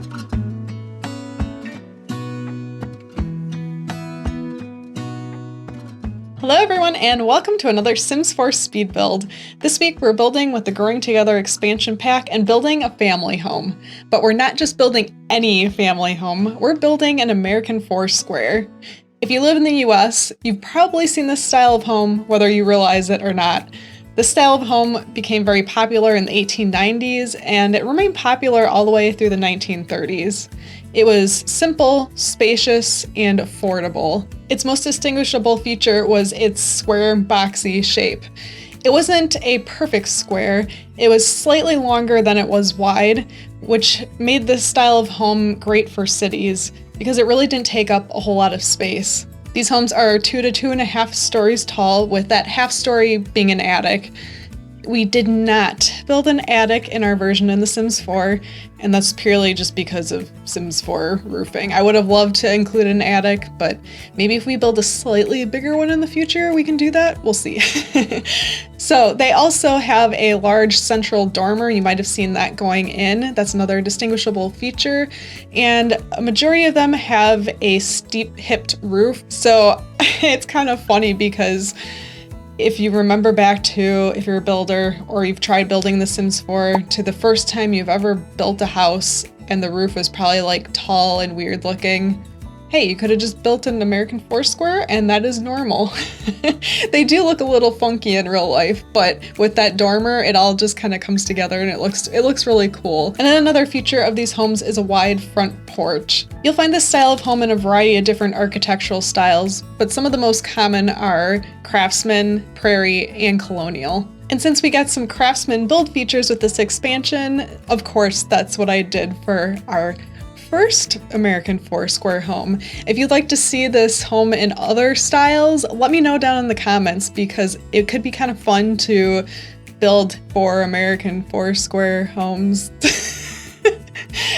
Hello everyone and welcome to another Sims 4 speed build. This week we're building with the Growing Together expansion pack and building a family home. But we're not just building any family home, we're building an American Foursquare. If you live in the US, you've probably seen this style of home, whether you realize it or not. This style of home became very popular in the 1890s and it remained popular all the way through the 1930s. It was simple, spacious, and affordable. Its most distinguishable feature was its square, boxy shape. It wasn't a perfect square, it was slightly longer than it was wide, which made this style of home great for cities because it really didn't take up a whole lot of space. These homes are 2 to 2.5 stories tall, with that half story being an attic. We did not build an attic in our version in The Sims 4, and that's purely just because of Sims 4 roofing. I would have loved to include an attic, but maybe if we build a slightly bigger one in the future, we can do that. We'll see. So they also have a large central dormer. You might have seen that going in. That's another distinguishable feature. And a majority of them have a steep hipped roof. So it's kind of funny because if you remember back to, if you're a builder or you've tried building The Sims 4, to the first time you've ever built a house and the roof was probably like tall and weird looking, hey, you could have just built an American Foursquare and that is normal. They do look a little funky in real life, but with that dormer, it all just kind of comes together and it looks really cool. And then another feature of these homes is a wide front porch. You'll find this style of home in a variety of different architectural styles, but some of the most common are Craftsman, Prairie, and Colonial. And since we got some Craftsman build features with this expansion, of course, that's what I did for our first American Foursquare home. If you'd like to see this home in other styles, let me know down in the comments because it could be kind of fun to build 4 American Foursquare homes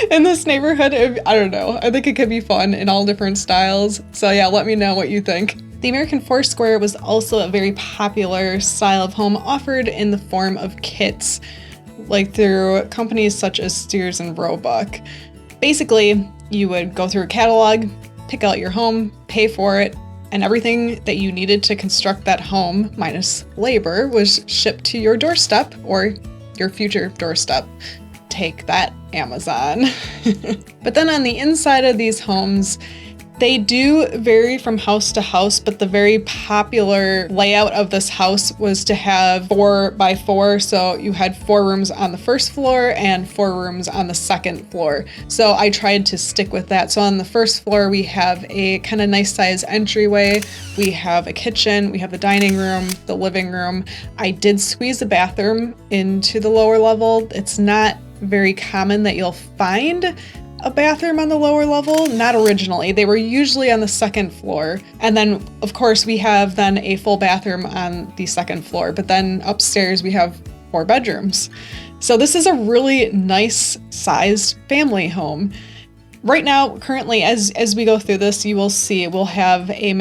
in this neighborhood. I don't know. I think it could be fun in all different styles. So yeah, let me know what you think. The American Foursquare was also a very popular style of home offered in the form of kits, like through companies such as Sears and Roebuck. Basically, you would go through a catalog, pick out your home, pay for it, and everything that you needed to construct that home, minus labor, was shipped to your doorstep or your future doorstep. Take that, Amazon. But then on the inside of these homes, they do vary from house to house, but the very popular layout of this house was to have 4x4. So you had 4 rooms on the first floor and 4 rooms on the second floor. So I tried to stick with that. So on the first floor, we have a kind of nice size entryway. We have a kitchen, we have the dining room, the living room. I did squeeze a bathroom into the lower level. It's not very common that you'll find a bathroom on the lower level, not originally. They were usually on the second floor. And then of course we have then a full bathroom on the second floor, but then upstairs we have 4 bedrooms. So this is a really nice sized family home. Right now, currently, as we go through this, you will see we'll have a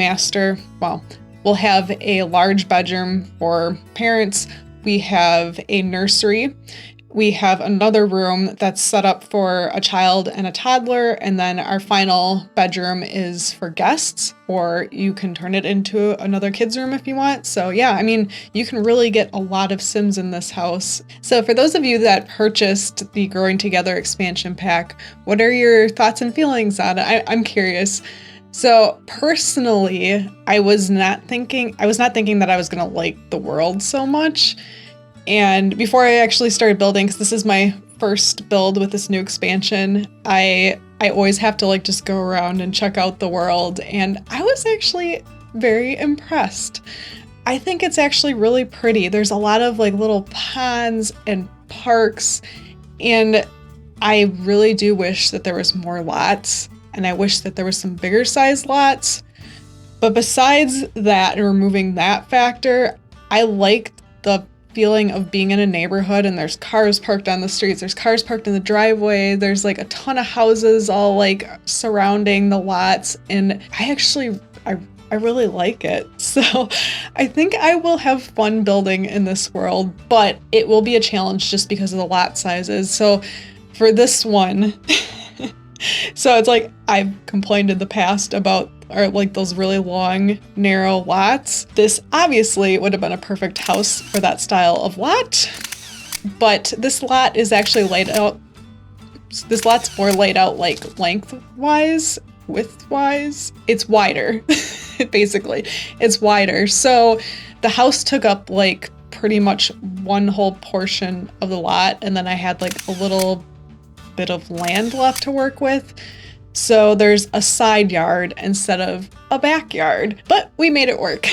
we'll have a large bedroom for parents. We have a nursery. We have another room that's set up for a child and a toddler, and then our final bedroom is for guests, or you can turn it into another kid's room if you want. So yeah, I mean, you can really get a lot of Sims in this house. So for those of you that purchased the Growing Together expansion pack, what are your thoughts and feelings on it? I'm curious. So personally, I was not thinking that I was gonna like the world so much. And before I actually started building, because this is my first build with this new expansion, I always have to like just go around and check out the world. And I was actually very impressed. I think it's actually really pretty. There's a lot of like little ponds and parks. And I really do wish that there was more lots. And I wish that there was some bigger sized lots. But besides that, and removing that factor, I liked the feeling of being in a neighborhood and there's cars parked on the streets, there's cars parked in the driveway, there's like a ton of houses all like surrounding the lots, and I really like it. So I think I will have fun building in this world, but it will be a challenge just because of the lot sizes. So for this one, So it's like I've complained in the past about like those really long, narrow lots. This obviously would have been a perfect house for that style of lot, but this lot is actually laid out. This lot's more laid out like lengthwise, widthwise. It's wider, basically. It's wider. So the house took up like pretty much one whole portion of the lot, and then I had like a little bit of land left to work with. So there's a side yard instead of a backyard, but we made it work.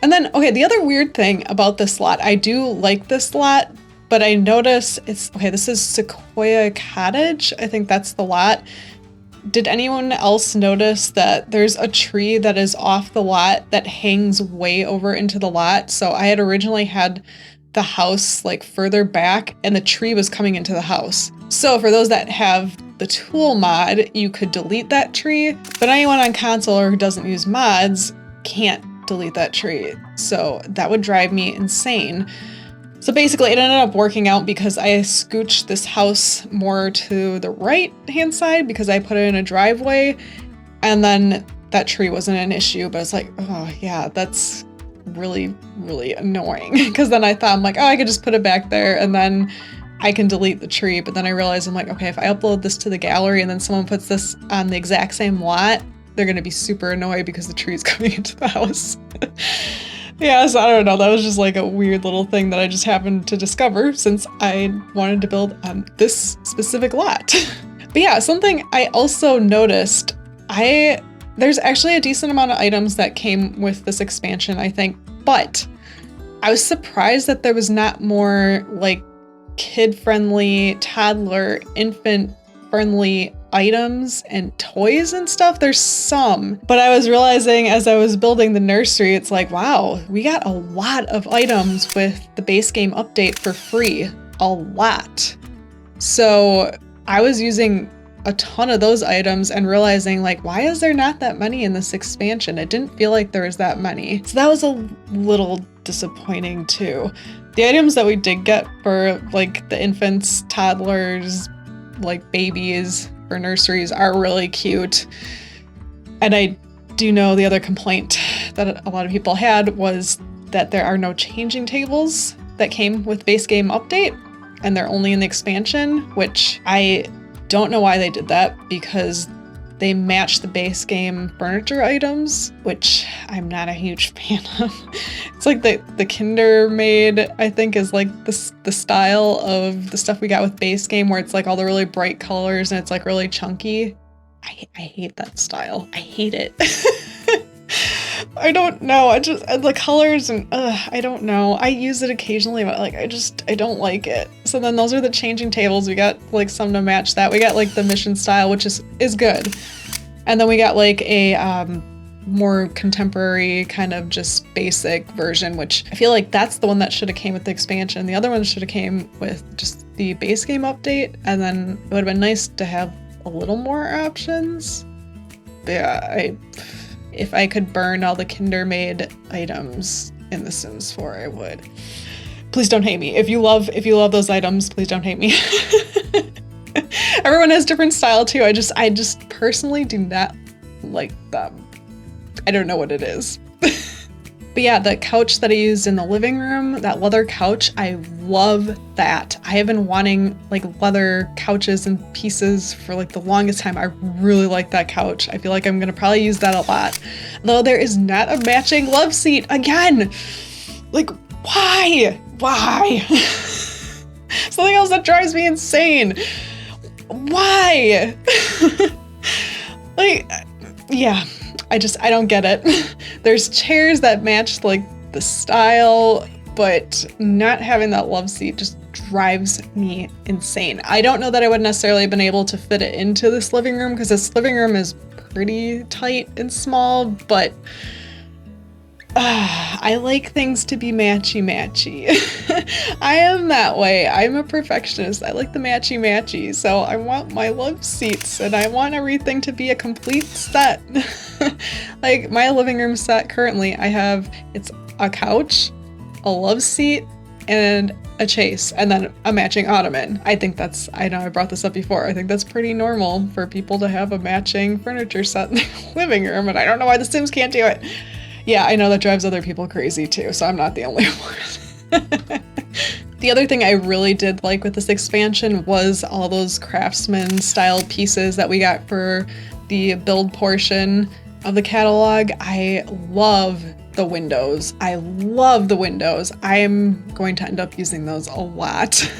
And then, okay, the other weird thing about this lot, I do like this lot, but I notice this is Sequoia Cottage. I think that's the lot. Did anyone else notice that there's a tree that is off the lot that hangs way over into the lot? So I had originally had the house like further back and the tree was coming into the house. So for those that have the tool mod, you could delete that tree, but anyone on console or who doesn't use mods can't delete that tree. So that would drive me insane. So basically it ended up working out because I scooched this house more to the right hand side because I put it in a driveway, and then that tree wasn't an issue, but it's like, oh yeah, that's really, really annoying. Because then I thought, I'm like, oh, I could just put it back there and then I can delete the tree. But then I realized, I'm like, okay, if I upload this to the gallery and then someone puts this on the exact same lot, they're going to be super annoyed because the tree's coming into the house. Yeah, so I don't know. That was just like a weird little thing that I just happened to discover since I wanted to build on this specific lot. But yeah, something I also noticed, there's actually a decent amount of items that came with this expansion, I think, but I was surprised that there was not more like kid-friendly, toddler, infant-friendly items and toys and stuff. There's some, but I was realizing as I was building the nursery, it's like, wow, we got a lot of items with the base game update for free. A lot. So I was using a ton of those items and realizing like, why is there not that many in this expansion? It didn't feel like there was that many. So that was a little disappointing too. The items that we did get for like the infants, toddlers, like babies for nurseries are really cute. And I do know the other complaint that a lot of people had was that there are no changing tables that came with base game update, and they're only in the expansion, which I don't know why they did that because they match the base game furniture items, which I'm not a huge fan of. It's like the Kinder made, I think, is like the style of the stuff we got with base game where it's like all the really bright colors and it's like really chunky. I hate that style. I hate it. I don't know. I just the colors and I don't know. I use it occasionally, but like I don't like it. So then those are the changing tables. We got like some to match that. We got like the mission style, which is good. And then we got like a more contemporary kind of just basic version, which I feel like that's the one that should have came with the expansion. The other one should have came with just the base game update, and then it would have been nice to have a little more options. But yeah, if I could burn all the Kinder made items in The Sims 4, I would. Please don't hate me. If you love those items, please don't hate me. Everyone has different style too. I just personally do not like them. I don't know what it is. But yeah, the couch that I used in the living room, that leather couch, I love that. I have been wanting like leather couches and pieces for like the longest time. I really like that couch. I feel like I'm gonna probably use that a lot. Though there is not a matching love seat again. Like, why? Why? Something else that drives me insane. Why? Like, yeah. I don't get it. There's chairs that match like the style, but not having that love seat just drives me insane. I don't know that I would necessarily have been able to fit it into this living room because this living room is pretty tight and small, but I like things to be matchy-matchy. I am that way. I'm a perfectionist. I like the matchy-matchy. So I want my love seats and I want everything to be a complete set. Like my living room set currently, it's a couch, a love seat, and a chase, and then a matching ottoman. I think that's, I know I brought this up before, I think that's pretty normal for people to have a matching furniture set in their living room, and I don't know why the Sims can't do it. Yeah, I know that drives other people crazy too, so I'm not the only one. The other thing I really did like with this expansion was all those Craftsman style pieces that we got for the build portion of the catalog. I love the windows. I love the windows. I'm going to end up using those a lot.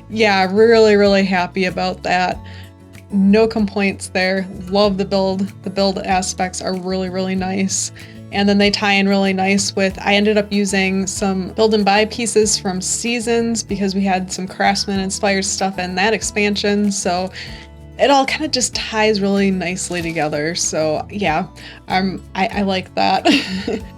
Yeah, really, really happy about that. No complaints there. Love the build. The build aspects are really, really nice. And then they tie in really nice with, I ended up using some build and buy pieces from Seasons because we had some Craftsman inspired stuff in that expansion. So it all kind of just ties really nicely together. So yeah, I like that.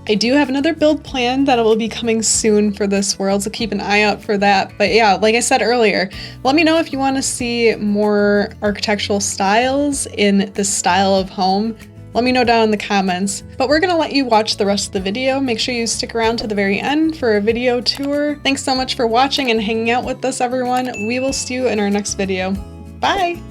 I do have another build plan that will be coming soon for this world, so keep an eye out for that. But yeah, like I said earlier, let me know if you want to see more architectural styles in this style of home. Let me know down in the comments. But we're gonna let you watch the rest of the video. Make sure you stick around to the very end for a video tour. Thanks so much for watching and hanging out with us, everyone. We will see you in our next video. Bye!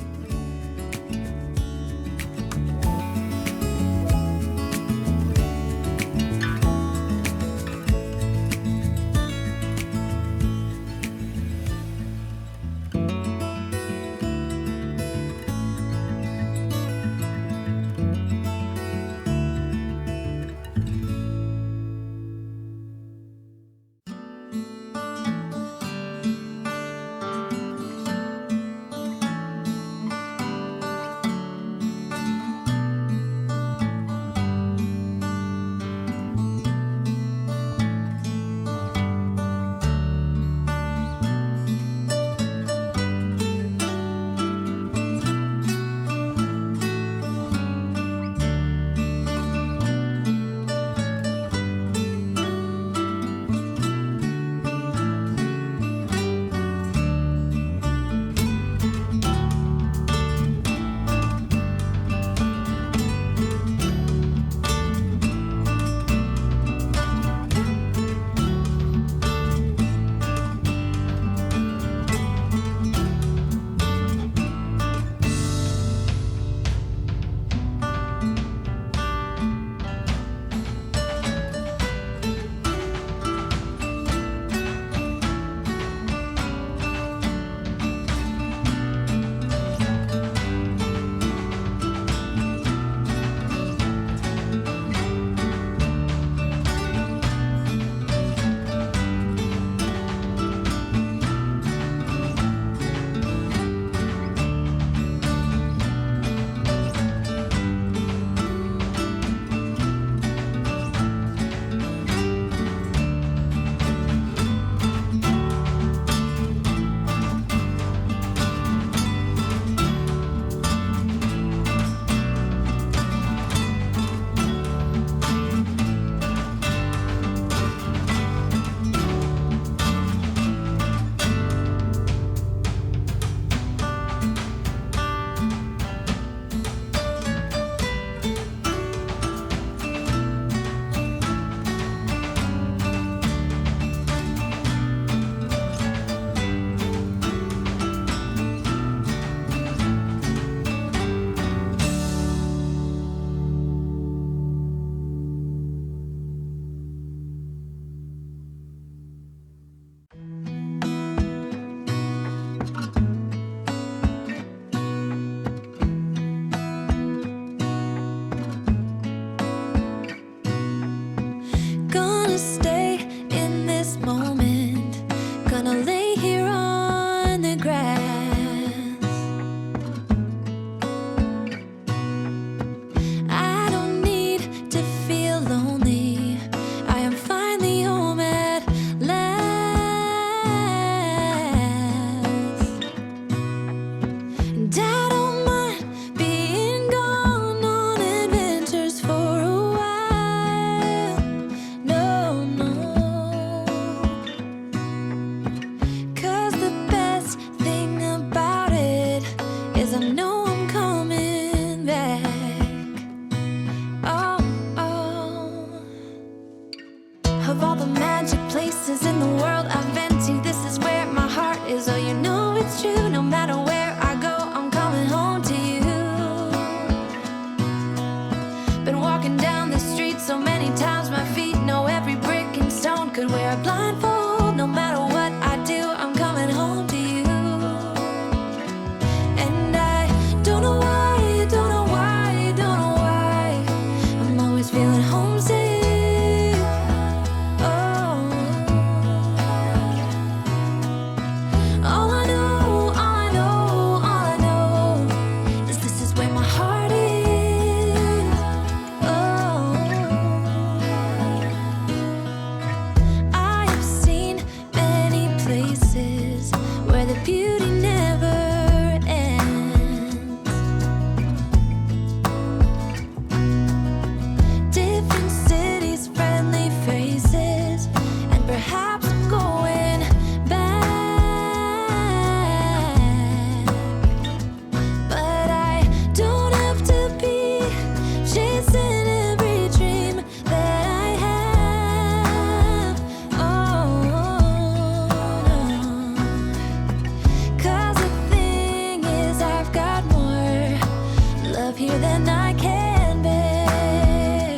love here than I can bear.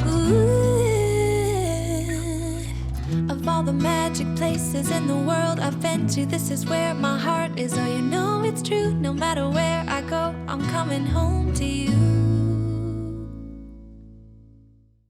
Ooh. Of all the magic places in the world I've been to, this is where my heart is. Oh, you know it's true. No matter where I go, I'm coming home to you.